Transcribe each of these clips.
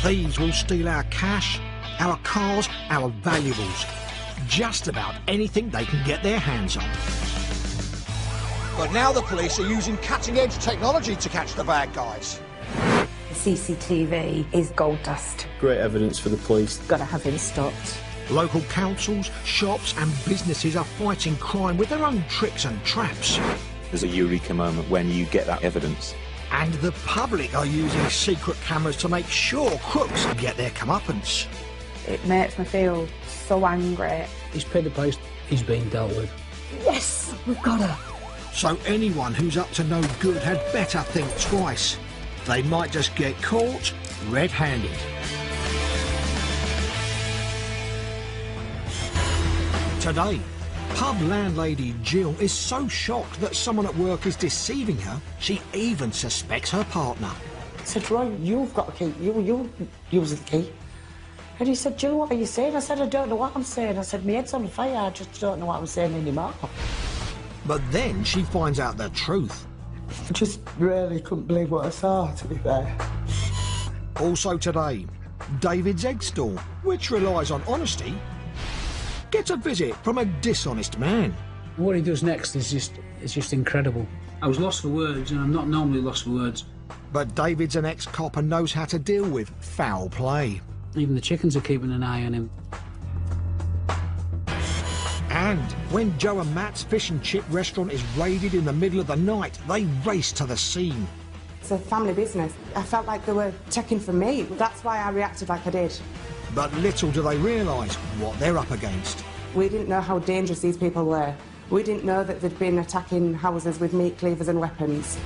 Thieves will steal our cash, our cars, our valuables. Just about anything they can get their hands on. But now the police are using cutting-edge technology to catch the bad guys. The CCTV is gold dust. Great evidence for the police. Got to have him stopped. Local councils, shops and businesses are fighting crime with their own tricks and traps. There's a eureka moment when you get that evidence. And the public are using secret cameras to make sure crooks get their comeuppance. It makes me feel so angry. He's paid the price. He's being dealt with. Yes, we've got her. So anyone who's up to no good had better think twice. They might just get caught red-handed. Today, pub landlady Jill is so shocked that someone at work is deceiving her, she even suspects her partner. I said, Roy, you've got a key. You use the key. And he said, Jill, what are you saying? I said, I don't know what I'm saying. I said, my head's on fire. I just don't know what I'm saying anymore. But then she finds out the truth. I just really couldn't believe what I saw, to be fair. Also today, David's egg store, which relies on honesty, gets a visit from a dishonest man. What he does next is just incredible. I was lost for words, and I'm not normally lost for words. But David's an ex-cop and knows how to deal with foul play. Even the chickens are keeping an eye on him. And when Joe and Matt's fish and chip restaurant is raided in the middle of the night, they race to the scene. It's a family business. I felt like they were checking for me. That's why I reacted like I did. But little do they realise what they're up against. We didn't know how dangerous these people were. We didn't know that they'd been attacking houses with meat cleavers and weapons.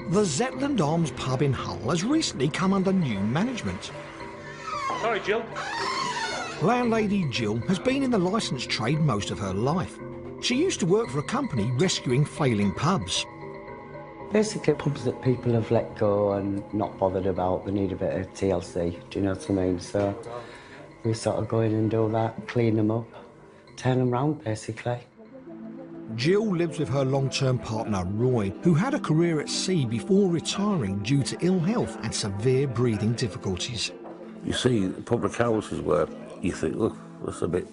The Zetland Arms pub in Hull has recently come under new management. Sorry, Jill. Landlady Jill has been in the licensed trade most of her life. She used to work for a company rescuing failing pubs. Basically, pubs that people have let go and not bothered about, they need a bit of TLC, do you know what I mean? So we sort of go in and do that, clean them up, turn them round, basically. Jill lives with her long-term partner, Roy, who had a career at sea before retiring due to ill health and severe breathing difficulties. You see public houses where you think, look, that's a bit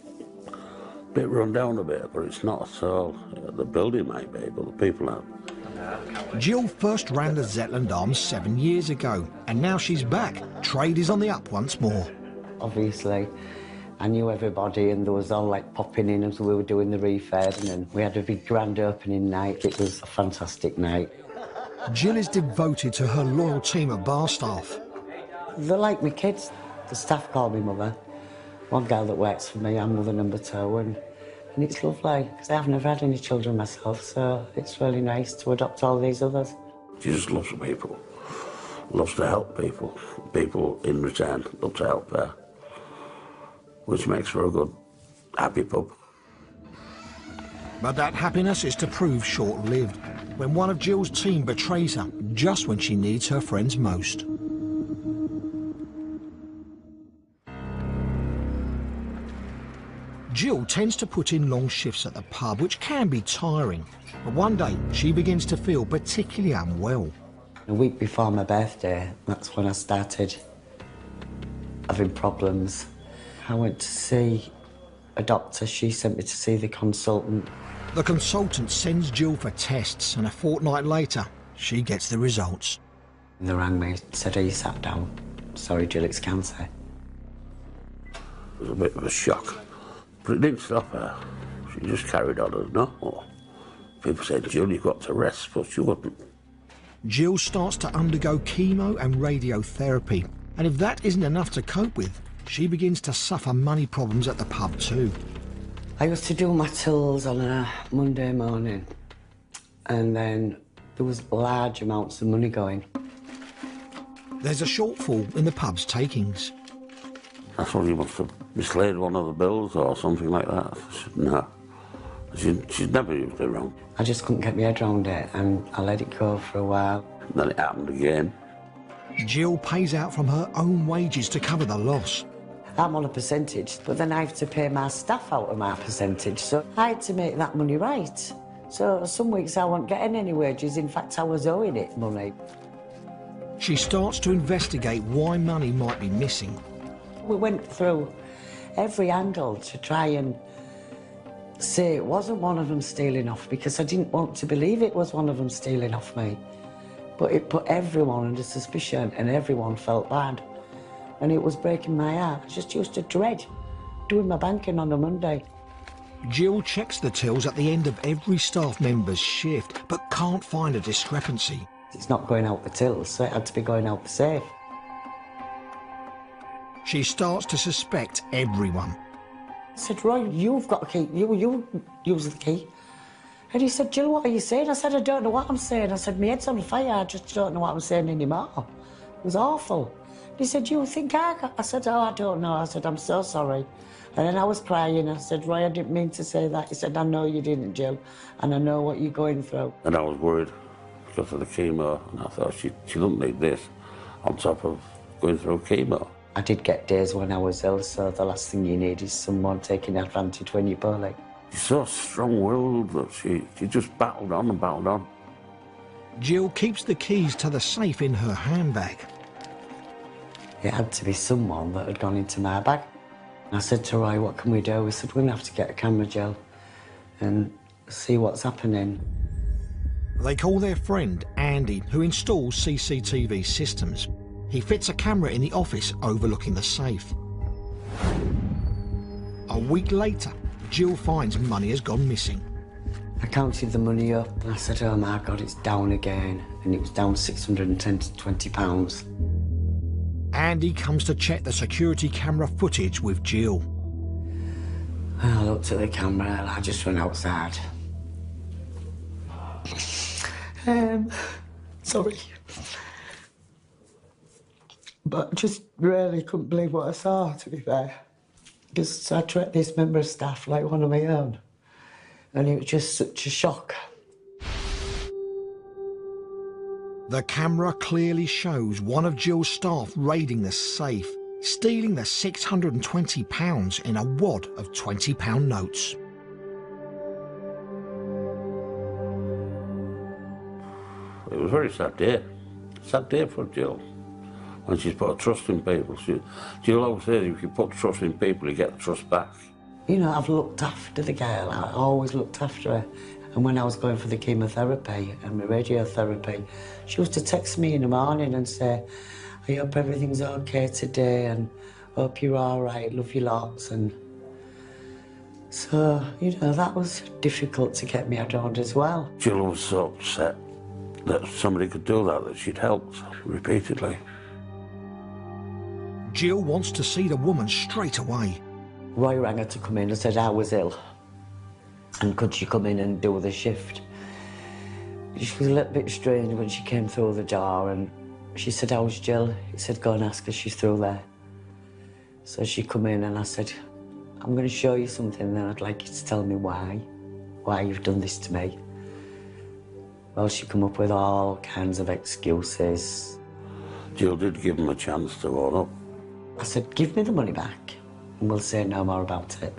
run down a bit, but it's not. So the building might be, but the people aren't. Jill first ran the Zetland Arms 7 years ago, and now she's back. Trade is on the up once more. Obviously, I knew everybody, and there was all like popping in as we were doing the refurb, and then we had a big grand opening night. It was a fantastic night. Jill is devoted to her loyal team of bar staff. They're like my kids. The staff call me mother. One girl that works for me, I'm mother number 2, and it's lovely, because I haven't had any children myself, so it's really nice to adopt all these others. She just loves people, loves to help people. People in return love to help her, which makes for a good, happy pub. But that happiness is to prove short-lived, when one of Jill's team betrays her just when she needs her friends most. Jill tends to put in long shifts at the pub, which can be tiring. But one day, she begins to feel particularly unwell. A week before my birthday, that's when I started having problems. I went to see a doctor. She sent me to see the consultant. The consultant sends Jill for tests, and a fortnight later, she gets the results. They rang me, said, "Are you sat down? Sorry, Jill, it's cancer." It was a bit of a shock. But it didn't stop her. She just carried on as normal. People said, Jill, you've got to rest, but she wouldn't. Jill starts to undergo chemo and radiotherapy, and if that isn't enough to cope with, she begins to suffer money problems at the pub too. I used to do my tills on a Monday morning, and then there was large amounts of money going. There's a shortfall in the pub's takings. I thought you must have mislaid one of the bills or something like that. I said, no. She'd never used it wrong. I just couldn't get my head around it, and I let it go for a while. And then it happened again. Jill pays out from her own wages to cover the loss. I'm on a percentage, but then I have to pay my staff out of my percentage, so I had to make that money right. So some weeks I wasn't getting any wages, in fact I was owing it money. She starts to investigate why money might be missing. We went through every angle to try and say it wasn't one of them stealing off, because I didn't want to believe it was one of them stealing off me. But it put everyone under suspicion and everyone felt bad. And it was breaking my heart. I just used to dread doing my banking on a Monday. Jill checks the tills at the end of every staff member's shift, but can't find a discrepancy. It's not going out the tills, so it had to be going out the safe. She starts to suspect everyone. I said, Roy, you've got a key. You use the key. And he said, Jill, what are you saying? I said, I don't know what I'm saying. I said, my head's on fire. I just don't know what I'm saying anymore. It was awful. He said, you think I said, oh, I don't know. I said, I'm so sorry. And then I was crying. I said, Roy, I didn't mean to say that. He said, I know you didn't, Jill, and I know what you're going through. And I was worried because of the chemo, and I thought she doesn't need this on top of going through chemo. I did get days when I was ill, so the last thing you need is someone taking advantage when you're poorly. She's so strong-willed that she just battled on and battled on. Jill keeps the keys to the safe in her handbag. It had to be someone that had gone into my bag. I said to Roy, what can we do? He said, we're going to have to get a camera, Jill, and see what's happening. They call their friend, Andy, who installs CCTV systems. He fits a camera in the office overlooking the safe. A week later, Jill finds money has gone missing. I counted the money up and I said, oh my God, it's down again. And it was down £610 to £20. Andy comes to check the security camera footage with Jill. I looked at the camera and I just went outside. Sorry. But I just really couldn't believe what I saw, to be fair. Because I treated this member of staff like one of my own. And it was just such a shock. The camera clearly shows one of Jill's staff raiding the safe, stealing the £620 in a wad of £20 notes. It was a very sad day. Sad day for Jill. When she's put a trust in people. Jill always says if you put trust in people, you get the trust back. You know, I've looked after the girl. I always looked after her. And when I was going for the chemotherapy and the radiotherapy, she used to text me in the morning and say, I hope everything's okay today and hope you're all right, love you lots. And so, you know, that was difficult to get me around as well. Jill was so upset that somebody could do that she'd helped repeatedly. Jill wants to see the woman straight away. Roy rang her to come in and said I was ill. And could she come in and do the shift? She was a little bit strange when she came through the door and she said, how's Jill? He said, go and ask her, she's through there. So she come in and I said, I'm going to show you something and I'd like you to tell me why you've done this to me. Well, she come up with all kinds of excuses. Jill did give him a chance to own up. I said, give me the money back and we'll say no more about it.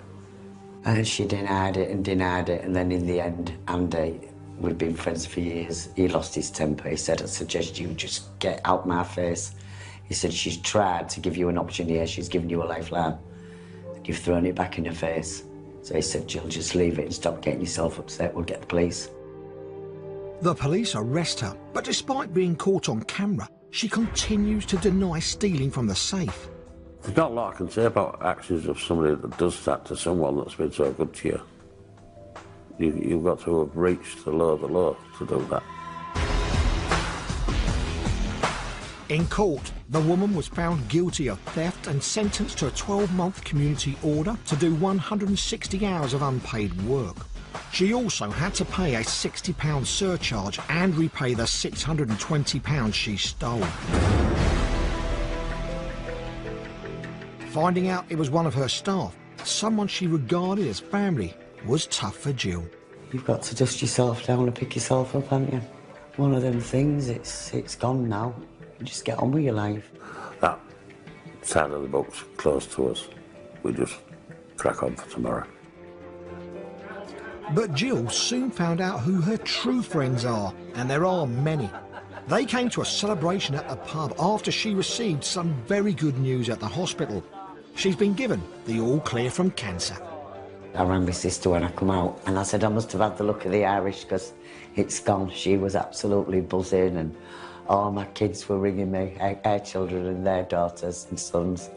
And she denied it, and then in the end, Andy, we'd been friends for years, he lost his temper. He said, I suggest you just get out my face. He said, she's tried to give you an option here, she's given you a lifeline. And you've thrown it back in her face. So he said, Jill, just leave it and stop getting yourself upset, we'll get the police. The police arrest her, but despite being caught on camera, she continues to deny stealing from the safe. There's not a lot I can say about actions of somebody that does that to someone that's been so good to you. You've got to have reached the law to do that. In court, the woman was found guilty of theft and sentenced to a 12-month community order to do 160 hours of unpaid work. She also had to pay a £60 surcharge and repay the £620 she stole. Finding out it was one of her staff, someone she regarded as family, was tough for Jill. You've got to dust yourself down and pick yourself up, haven't you? One of them things, it's gone now. You just get on with your life. That side of the books close to us. We just crack on for tomorrow. But Jill soon found out who her true friends are, and there are many. They came to a celebration at the pub after she received some very good news at the hospital. She's been given the all clear from cancer. I rang my sister when I come out and I said I must have had the look of the Irish because it's gone. She was absolutely buzzing and all my kids were ringing me, our children and their daughters and sons.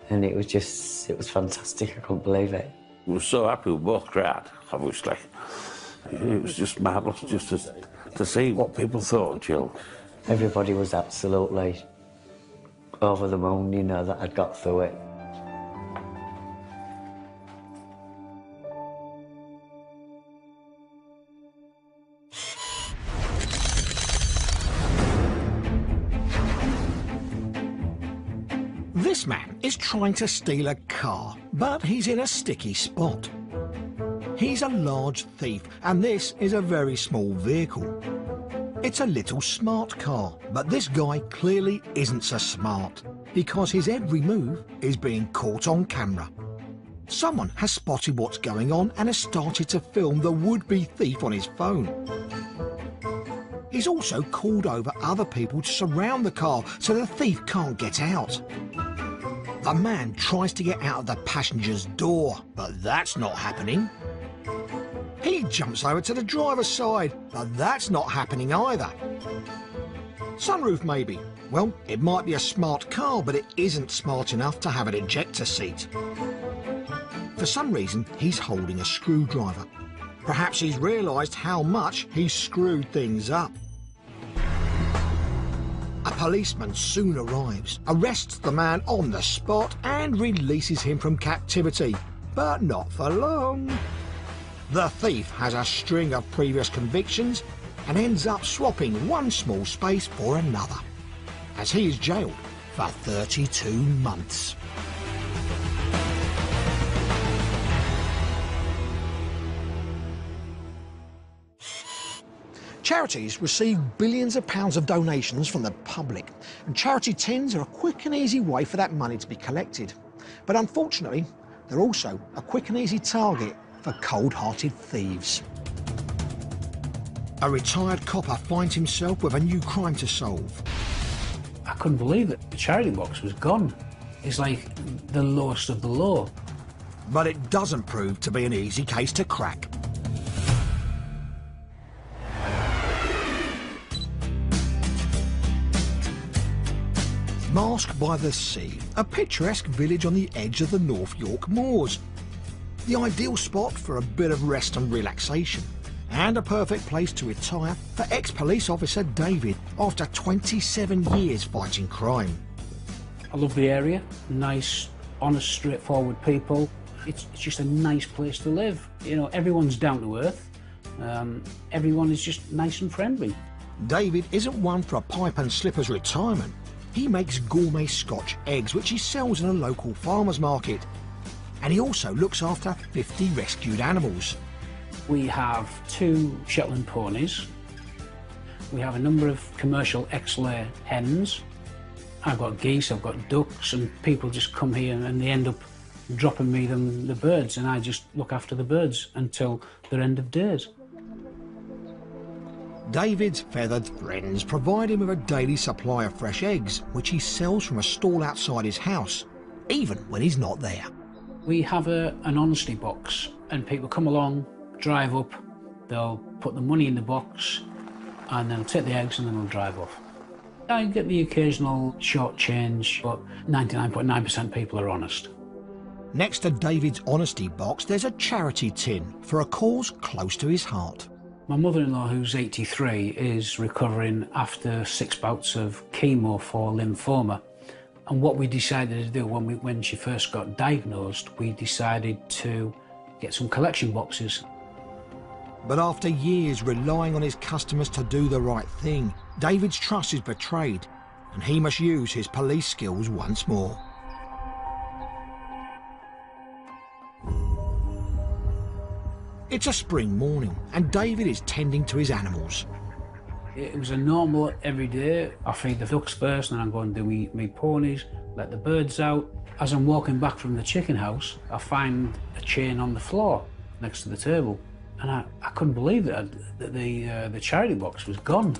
And it was fantastic, I couldn't believe it. We were so happy, we both cried, obviously. It was just marvellous just to see what people thought, Jill. Everybody was absolutely over the moon, you know, that I'd got through it. This man is trying to steal a car, but he's in a sticky spot. He's a large thief, and this is a very small vehicle. It's a little smart car, but this guy clearly isn't so smart, because his every move is being caught on camera. Someone has spotted what's going on and has started to film the would-be thief on his phone. He's also called over other people to surround the car so the thief can't get out. The man tries to get out of the passenger's door, but that's not happening. He jumps over to the driver's side, but that's not happening either. Sunroof maybe. Well, it might be a smart car, but it isn't smart enough to have an ejector seat. For some reason, he's holding a screwdriver. Perhaps he's realised how much he's screwed things up. A policeman soon arrives, arrests the man on the spot and releases him from captivity, but not for long. The thief has a string of previous convictions and ends up swapping one small space for another, as he is jailed for 32 months. Charities receive billions of pounds of donations from the public, and charity tins are a quick and easy way for that money to be collected. But unfortunately, they're also a quick and easy target for cold-hearted thieves. A retired copper finds himself with a new crime to solve. I couldn't believe it. The charity box was gone. It's like the lowest of the low. But it doesn't prove to be an easy case to crack. Marske by the Sea, a picturesque village on the edge of the North York Moors. The ideal spot for a bit of rest and relaxation, and a perfect place to retire for ex-police officer David after 27 years fighting crime. I love the area. Nice, honest, straightforward people. It's just a nice place to live. You know, everyone's down to earth. Everyone is just nice and friendly. David isn't one for a pipe and slippers retirement. He makes gourmet Scotch eggs, which he sells in a local farmer's market. And he also looks after 50 rescued animals. We have 2 Shetland ponies. We have a number of commercial X-lay hens. I've got geese, I've got ducks, and people just come here and they end up dropping me the birds, and I just look after the birds until their end of days. David's feathered friends provide him with a daily supply of fresh eggs, which he sells from a stall outside his house, even when he's not there. We have an honesty box, and people come along, drive up, they'll put the money in the box, and they'll take the eggs and then they'll drive off. I get the occasional short change, but 99.9% people are honest. Next to David's honesty box, there's a charity tin for a cause close to his heart. My mother-in-law, who's 83, is recovering after 6 bouts of chemo for lymphoma. And what we decided to do when she first got diagnosed, we decided to get some collection boxes. But after years relying on his customers to do the right thing, David's trust is betrayed, and he must use his police skills once more. It's a spring morning, and David is tending to his animals. It was a normal everyday. I feed the ducks first, and I'm going to do me ponies, let the birds out. As I'm walking back from the chicken house, I find a chain on the floor next to the table. And I couldn't believe that the charity box was gone.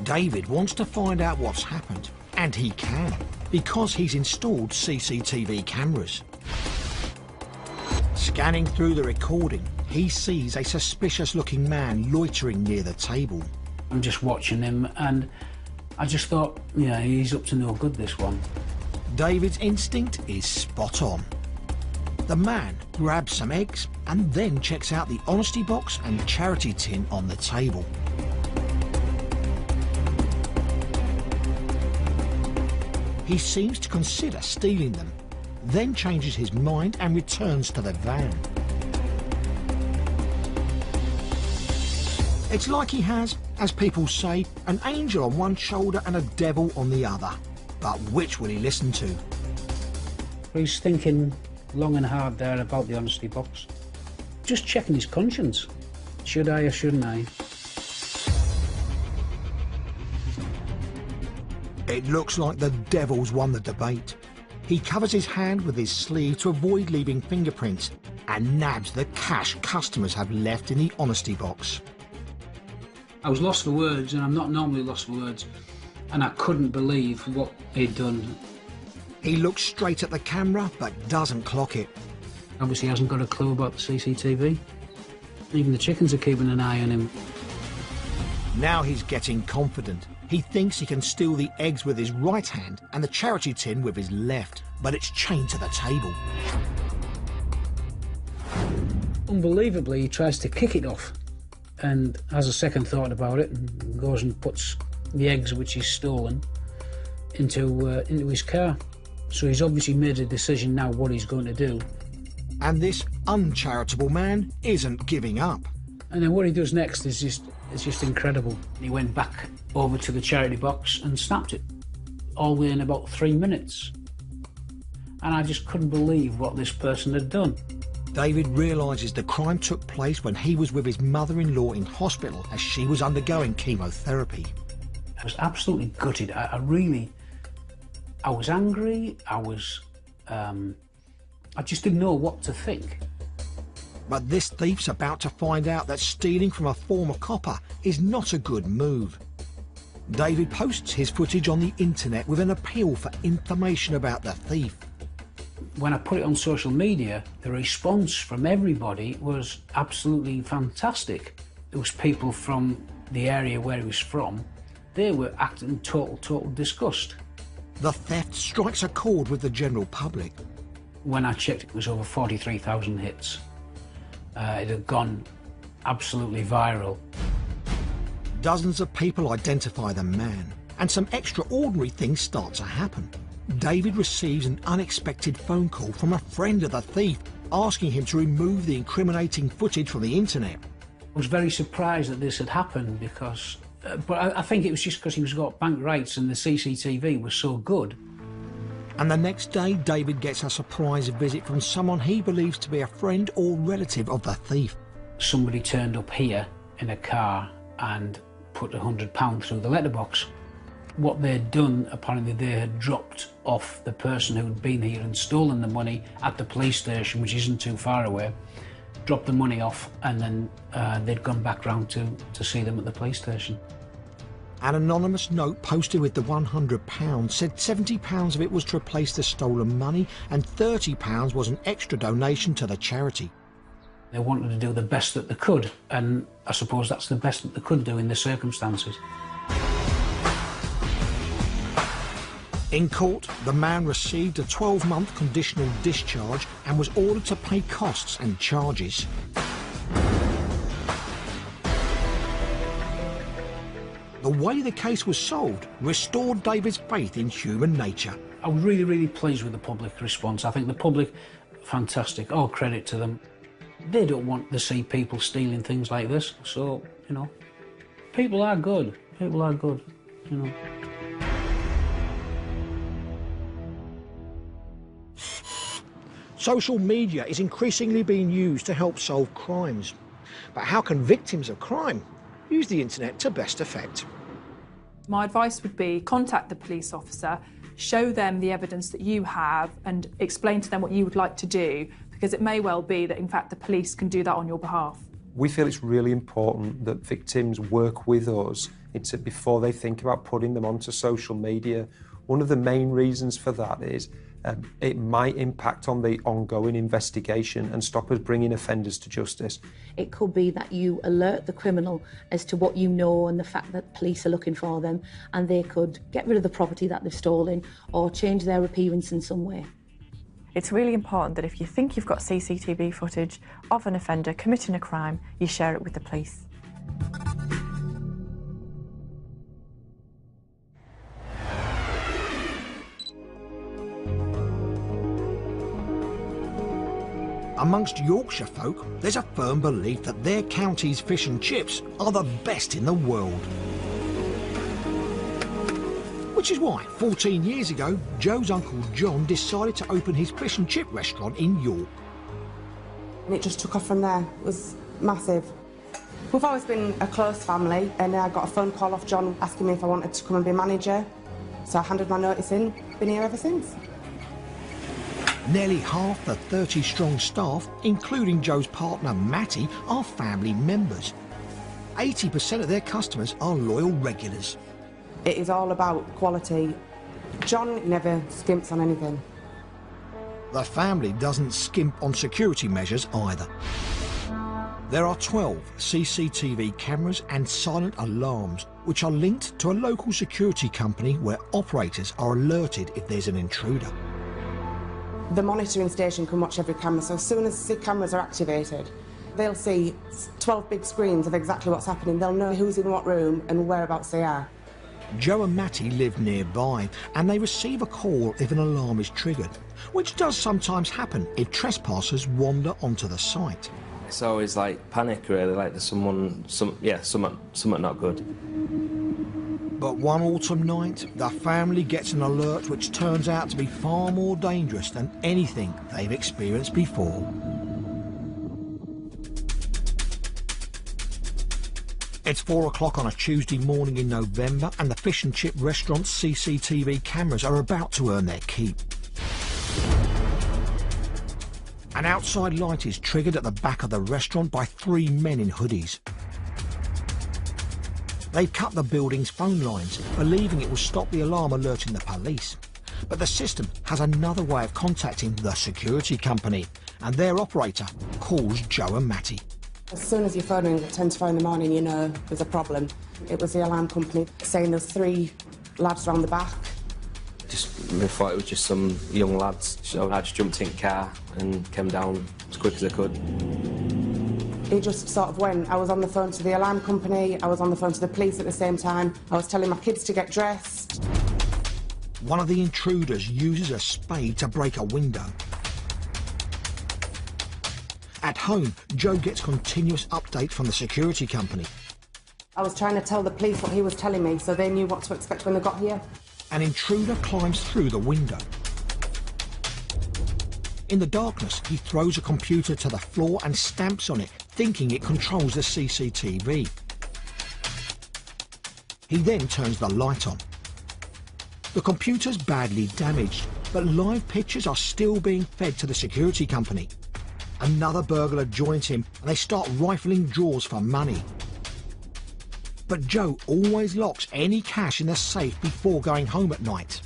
David wants to find out what's happened, and he can, because he's installed CCTV cameras. Scanning through the recording, he sees a suspicious-looking man loitering near the table. I'm just watching him, and I just thought, yeah, he's up to no good, this one. David's instinct is spot on. The man grabs some eggs and then checks out the honesty box and charity tin on the table. He seems to consider stealing them, then changes his mind and returns to the van. It's like he has, as people say, an angel on one shoulder and a devil on the other. But which will he listen to? He's thinking long and hard there about the honesty box. Just checking his conscience. Should I or shouldn't I? It looks like the devil's won the debate. He covers his hand with his sleeve to avoid leaving fingerprints and nabs the cash customers have left in the honesty box. I was lost for words, and I'm not normally lost for words, and I couldn't believe what he'd done. He looks straight at the camera, but doesn't clock it. Obviously hasn't got a clue about the CCTV. Even the chickens are keeping an eye on him. Now he's getting confident. He thinks he can steal the eggs with his right hand and the charity tin with his left, but it's chained to the table. Unbelievably, he tries to kick it off and has a second thought about it and goes and puts the eggs which he's stolen into his car. So he's obviously made a decision now what he's going to do. And this uncharitable man isn't giving up. And then what he does next is just incredible. He went back over to the charity box and snapped it, all within about 3 minutes. And I just couldn't believe what this person had done. David realises the crime took place when he was with his mother-in-law in hospital as she was undergoing chemotherapy. I was absolutely gutted. I was angry. I just didn't know what to think. But this thief's about to find out that stealing from a former copper is not a good move. David posts his footage on the internet with an appeal for information about the thief. When I put it on social media, the response from everybody was absolutely fantastic. There was people from the area where he was from. They were acting total disgust. The theft strikes a chord with the general public. When I checked, it was over 43,000 hits. It had gone absolutely viral. Dozens of people identify the man, and some extraordinary things start to happen. David receives an unexpected phone call from a friend of the thief, asking him to remove the incriminating footage from the internet. I was very surprised that this had happened because, but I think it was just because he was got bank rights and the CCTV was so good. And the next day, David gets a surprise visit from someone he believes to be a friend or relative of the thief. Somebody turned up here in a car and put £100 through the letterbox. What they'd done, apparently they had dropped off the person who'd been here and stolen the money at the police station, which isn't too far away, dropped the money off, and then they'd gone back round to see them at the police station. An anonymous note posted with the £100 said £70 of it was to replace the stolen money and £30 was an extra donation to the charity. They wanted to do the best that they could, and I suppose that's the best that they could do in the circumstances. In court, the man received a 12-month conditional discharge and was ordered to pay costs and charges. The way the case was solved restored David's faith in human nature. I was really pleased with the public response. I think the public, fantastic, all credit to them. They don't want to see people stealing things like this, so, you know, people are good, you know. Social media is increasingly being used to help solve crimes. But how can victims of crime use the internet to best effect. My advice would be contact the police officer, show them the evidence that you have and explain to them what you would like to do, because it may well be that in fact the police can do that on your behalf. We feel it's really important that victims work with us before they think about putting them onto social media. One of the main reasons for that is it might impact on the ongoing investigation and stop us bringing offenders to justice. It could be that you alert the criminal as to what you know and the fact that police are looking for them, and they could get rid of the property that they've stolen or change their appearance in some way. It's really important that if you think you've got CCTV footage of an offender committing a crime, you share it with the police. Amongst Yorkshire folk, there's a firm belief that their county's fish and chips are the best in the world. Which is why, 14 years ago, Joe's Uncle John decided to open his fish and chip restaurant in York. And it just took off from there. It was massive. We've always been a close family, and I got a phone call off John asking me if I wanted to come and be manager. So I handed my notice in, been here ever since. Nearly half the 30-strong staff, including Joe's partner Matty, are family members. 80% of their customers are loyal regulars. It is all about quality. John never skimps on anything. The family doesn't skimp on security measures either. There are 12 CCTV cameras and silent alarms, which are linked to a local security company where operators are alerted if there's an intruder. The monitoring station can watch every camera, so as soon as the cameras are activated, they'll see 12 big screens of exactly what's happening. They'll know who's in what room and whereabouts they are. Joe and Matty live nearby, and they receive a call if an alarm is triggered, which does sometimes happen if trespassers wander onto the site. It's always like panic, really, like there's something not good. But one autumn night, the family gets an alert which turns out to be far more dangerous than anything they've experienced before. It's 4 o'clock on a Tuesday morning in November, and the fish and chip restaurant's CCTV cameras are about to earn their keep. An outside light is triggered at the back of the restaurant by 3 men in hoodies. They've cut the building's phone lines, believing it will stop the alarm alerting the police. But the system has another way of contacting the security company, and their operator calls Joe and Matty. As soon as you're phoning at 10 to 4 in the morning, you know there's a problem. It was the alarm company saying there's 3 lads round the back. We thought it was just some young lads, so I just jumped in the car and came down as quick as I could. It just sort of went. I was on the phone to the alarm company, I was on the phone to the police at the same time, I was telling my kids to get dressed. One of the intruders uses a spade to break a window. At home, Joe gets continuous updates from the security company. I was trying to tell the police what he was telling me so they knew what to expect when they got here. An intruder climbs through the window. In the darkness, he throws a computer to the floor and stamps on it, thinking it controls the CCTV. He then turns the light on. The computer's badly damaged, but live pictures are still being fed to the security company. Another burglar joins him, and they start rifling drawers for money. But Joe always locks any cash in the safe before going home at night.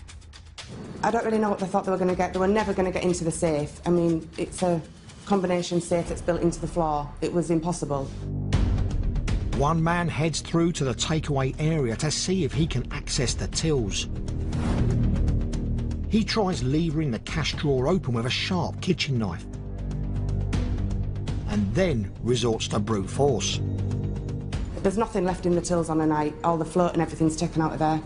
I don't really know what they thought they were going to get. They were never going to get into the safe. I mean, it's a combination safe that's built into the floor. It was impossible. One man heads through to the takeaway area to see if he can access the tills. He tries levering the cash drawer open with a sharp kitchen knife, and then resorts to brute force. There's nothing left in the tills on a night. All the float and everything's taken out of there.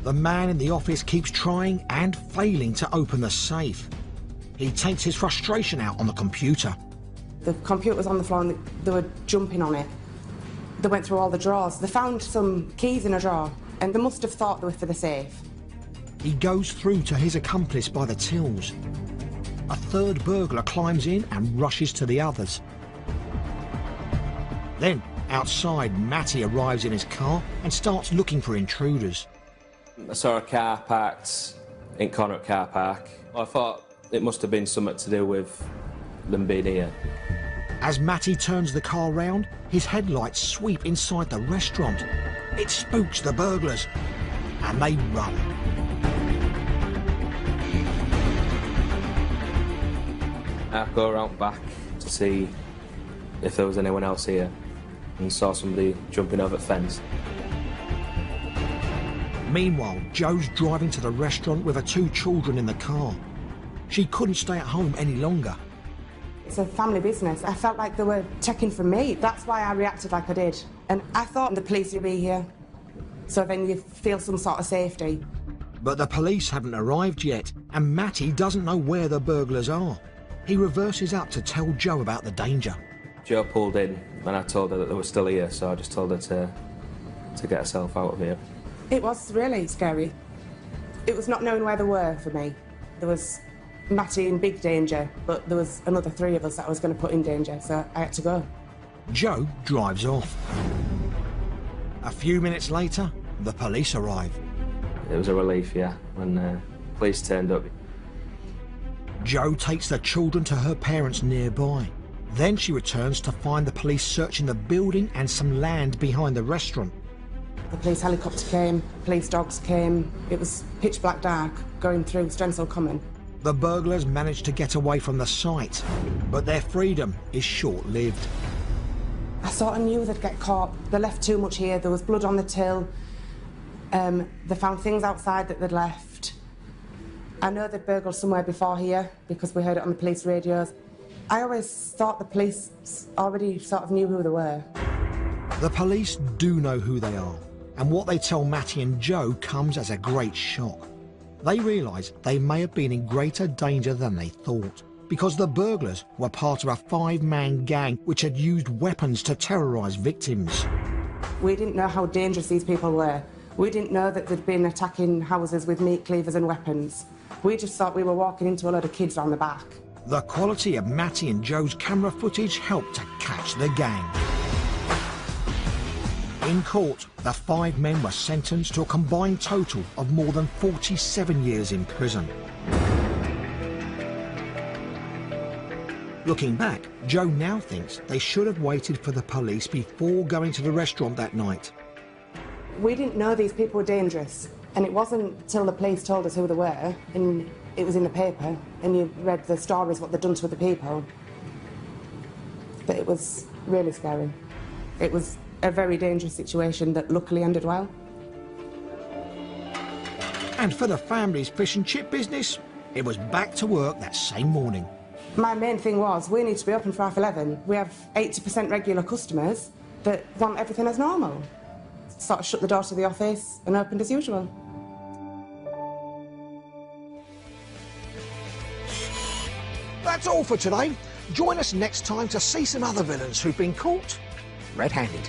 The man in the office keeps trying and failing to open the safe. He takes his frustration out on the computer. The computer was on the floor and they were jumping on it. They went through all the drawers. They found some keys in a drawer, and they must have thought they were for the safe. He goes through to his accomplice by the tills. A third burglar climbs in and rushes to the others. Then, Outside, Matty arrives in his car and starts looking for intruders. I saw a car parked in Connaught car park. I thought it must have been something to do with them being here. As Matty turns the car round, his headlights sweep inside the restaurant. It spooks the burglars, and they run. I go around back to see if there was anyone else here and saw somebody jumping over the fence. Meanwhile, Jo's driving to the restaurant with her 2 children in the car. She couldn't stay at home any longer. It's a family business. I felt like they were checking for me. That's why I reacted like I did. And I thought the police would be here, so then you feel some sort of safety. But the police haven't arrived yet, and Matty doesn't know where the burglars are. He reverses up to tell Jo about the danger. Jo pulled in and I told her that they were still here, so I just told her to get herself out of here. It was really scary. It was not knowing where they were for me. There was Matty in big danger, but there was another 3 of us that I was going to put in danger, so I had to go. Jo drives off. A few minutes later, the police arrive. It was a relief, yeah, when the police turned up. Jo takes the children to her parents nearby. Then she returns to find the police searching the building and some land behind the restaurant. The police helicopter came, police dogs came. It was pitch black dark, going through Strensall Common. The burglars managed to get away from the site, but their freedom is short-lived. I sort of knew they'd get caught. They left too much here. There was blood on the till. They found things outside that they'd left. I know they'd burgled somewhere before here because we heard it on the police radios. I always thought the police already sort of knew who they were. The police do know who they are, and what they tell Matty and Jo comes as a great shock. They realise they may have been in greater danger than they thought, because the burglars were part of a 5-man gang which had used weapons to terrorise victims. We didn't know how dangerous these people were. We didn't know that they'd been attacking houses with meat cleavers and weapons. We just thought we were walking into a load of kids round the back. The quality of Matty and Jo's camera footage helped to catch the gang. In court, the 5 men were sentenced to a combined total of more than 47 years in prison. Looking back, Jo now thinks they should have waited for the police before going to the restaurant that night. We didn't know these people were dangerous, and it wasn't till the police told us who they were, and it was in the paper, and you read the stories, what they'd done to other people, that it was really scary. It was a very dangerous situation that luckily ended well. And for the family's fish and chip business, it was back to work that same morning. My main thing was, we need to be open for 11:30. We have 80% regular customers that want everything as normal. Sort of shut the door to the office and opened as usual. That's all for today. Join us next time to see some other villains who've been caught red-handed.